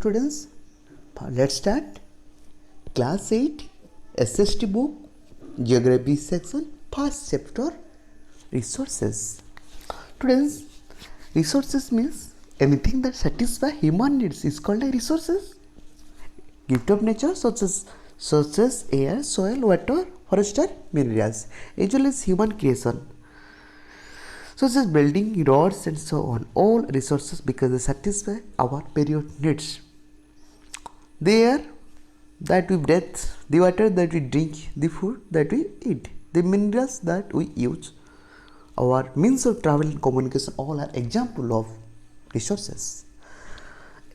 students, let's start class 8 SST book geography section first chapter resources. Students, resources means anything that satisfies human needs is called a resources. Gift of nature such as air, soil, water, forest, minerals, as well as human creation such as building, roads and so on. All resources because they satisfy our period needs. The air that we breathe, the water that we drink, the food that we eat, the minerals that we use, our means of travel and communication, all are example of resources.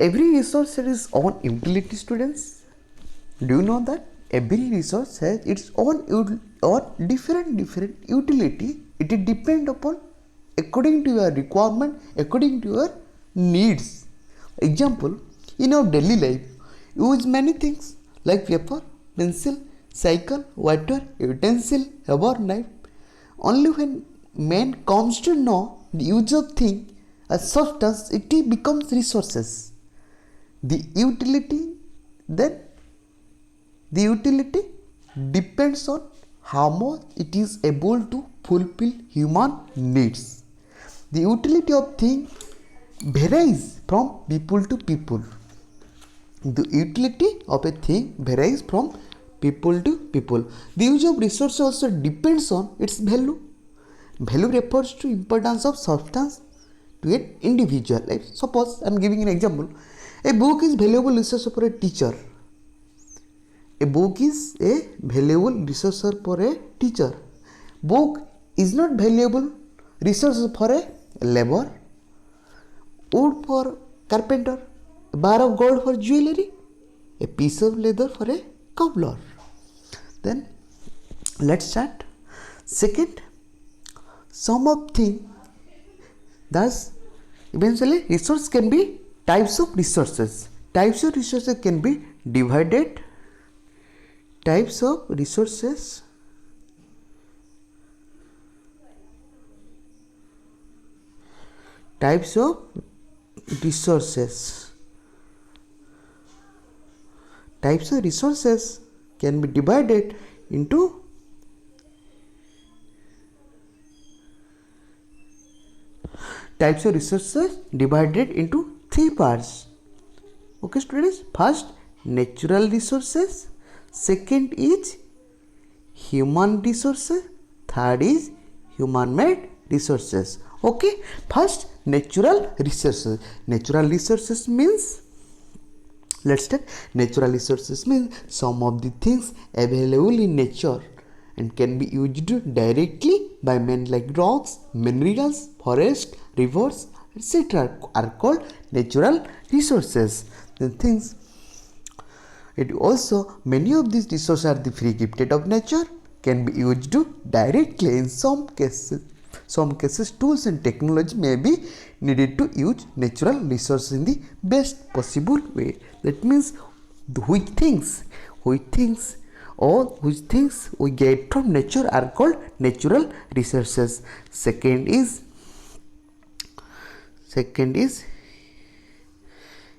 Every resource has its own utility, students. Do you know that every resource has its own or different utility? It will depend upon according to your requirement, according to your needs. Example, in our daily life, you use many things like paper, pencil, cycle, water, utensil, hammer, knife. Only when man comes to know the use of thing, a substance, it becomes resources. The utility depends on how much it is able to fulfill human needs. The utility of thing varies from people to people. The utility of a thing varies from people to people. The use of resource also depends on its value. Value refers to importance of substance to an individual. Like suppose I am giving an example. A book is valuable resource for a teacher. A book is a valuable resource for a teacher. Book is not valuable resource for a labor, wood for carpenter, a bar of gold for jewelry, a piece of leather for a cobbler. Then let's start. Second, sum of thing. Thus, eventually resource can be types of resources. Types of resources can be divided. Types of resources types of resources can be divided into three parts. Okay students, first natural resources, second is human resources, third is human made resources. Okay, first natural resources. Natural resources means, let's start. Natural resources means some of the things available in nature and can be used directly by men like rocks, minerals, forest, rivers, etc. are called natural resources. Then things, it also many of these resources are the free gifted of nature, can be used directly. In some cases tools and technology may be needed to use natural resources in the best possible way. That means which things we get from nature are called natural resources. Second is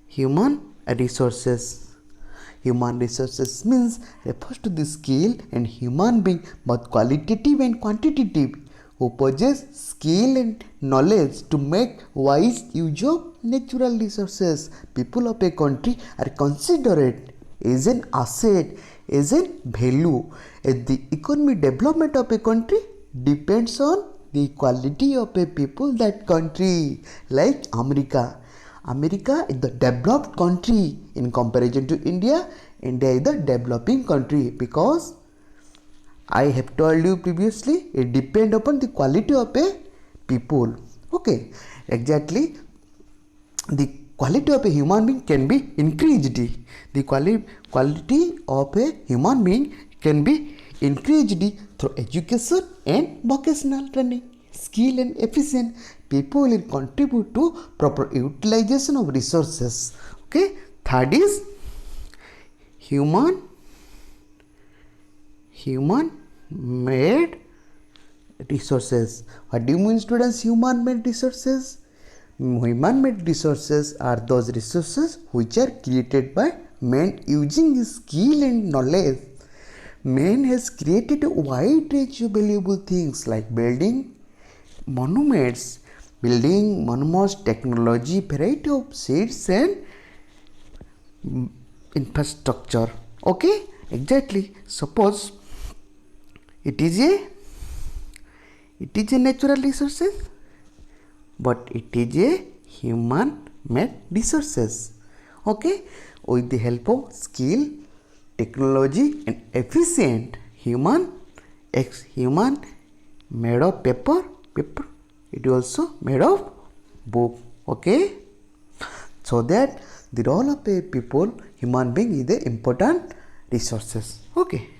human resources. Human resources means refers to the skill and human being, both qualitative and quantitative, who possess skill and knowledge to make wise use of natural resources. People of a country are considered as an asset, as a value, as the economic development of a country depends on the quality of a people that country. Like America is the developed country in comparison to India. India is the developing country because I have told you previously, it depends upon the quality of a people. Okay, exactly. The quality of a human being can be increased. The quality of a human being can be increased through education and vocational training. Skill and efficient people will contribute to proper utilization of resources. Okay, third is human made resources. What do you mean, students? Human made resources Human made resources are those resources which are created by man using his skill and knowledge. Man has created a wide range of valuable things like building monuments, technology, variety of seeds and infrastructure. Okay, exactly. Suppose it is a natural resources, but it is a human made resources. Okay, with the help of skill, technology and efficient human made of paper, it is also made of book. Okay, so that the role of a people, human being is the important resources. Okay.